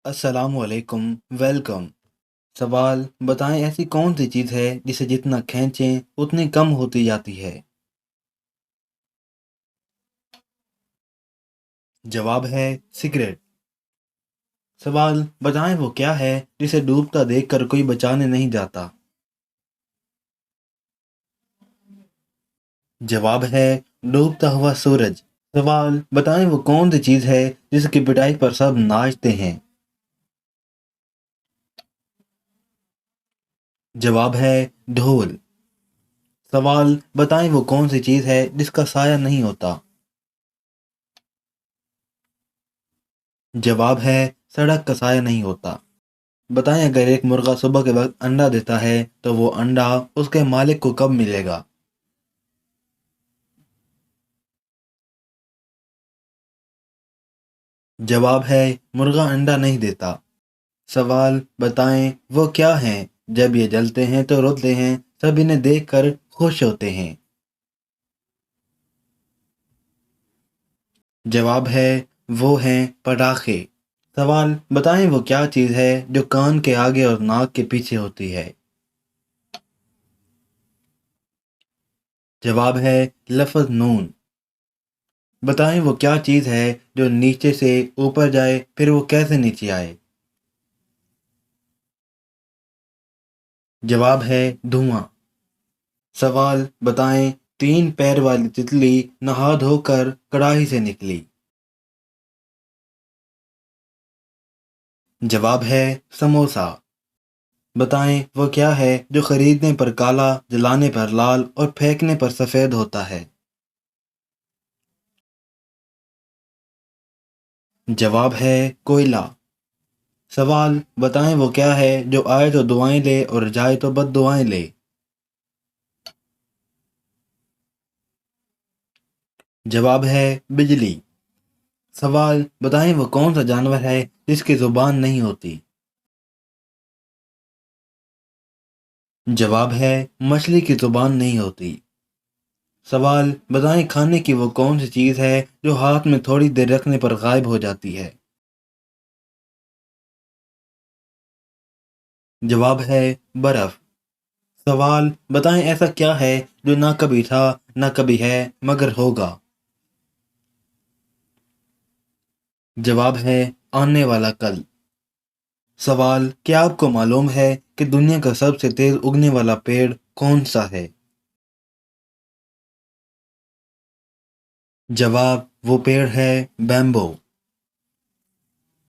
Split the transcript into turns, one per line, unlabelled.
السلام علیکم، ویلکم۔ سوال: بتائیں ایسی کون سی چیز ہے جسے جتنا کھینچیں اتنی کم ہوتی جاتی ہے؟ جواب ہے سگریٹ۔ سوال: بتائیں وہ کیا ہے جسے ڈوبتا دیکھ کر کوئی بچانے نہیں جاتا؟ جواب ہے ڈوبتا ہوا سورج۔ سوال: بتائیں وہ کون سی چیز ہے جس کی پٹائی پر سب ناچتے ہیں؟ جواب ہے ڈھول۔ سوال: بتائیں وہ کون سی چیز ہے جس کا سایہ نہیں ہوتا؟ جواب ہے سڑک کا سایہ نہیں ہوتا۔ بتائیں اگر ایک مرغہ صبح کے وقت انڈا دیتا ہے تو وہ انڈا اس کے مالک کو کب ملے گا؟ جواب ہے مرغا انڈا نہیں دیتا۔ سوال: بتائیں وہ کیا ہیں جب یہ جلتے ہیں تو روتے ہیں، سب انہیں دیکھ کر خوش ہوتے ہیں؟ جواب ہے وہ ہیں پٹاخے۔ سوال: بتائیں وہ کیا چیز ہے جو کان کے آگے اور ناک کے پیچھے ہوتی ہے؟ جواب ہے لفظ نون۔ بتائیں وہ کیا چیز ہے جو نیچے سے اوپر جائے پھر وہ کیسے نیچے آئے؟ جواب ہے دھواں۔ سوال: بتائیں تین پیر والی تتلی نہا دھو کر کڑاہی سے نکلی؟ جواب ہے سموسہ۔ بتائیں وہ کیا ہے جو خریدنے پر کالا، جلانے پر لال اور پھینکنے پر سفید ہوتا ہے؟ جواب ہے کوئلہ۔ سوال: بتائیں وہ کیا ہے جو آئے تو دعائیں لے اور جائے تو بد دعائیں لے؟ جواب ہے بجلی۔ سوال: بتائیں وہ کون سا جانور ہے جس کی زبان نہیں ہوتی؟ جواب ہے مچھلی کی زبان نہیں ہوتی۔ سوال: بتائیں کھانے کی وہ کون سی چیز ہے جو ہاتھ میں تھوڑی دیر رکھنے پر غائب ہو جاتی ہے؟ جواب ہے برف۔ سوال: بتائیں ایسا کیا ہے جو نہ کبھی تھا نہ کبھی ہے مگر ہوگا؟ جواب ہے آنے والا کل۔ سوال: کیا آپ کو معلوم ہے کہ دنیا کا سب سے تیز اگنے والا پیڑ کون سا ہے؟ جواب: وہ پیڑ ہے بیمبو۔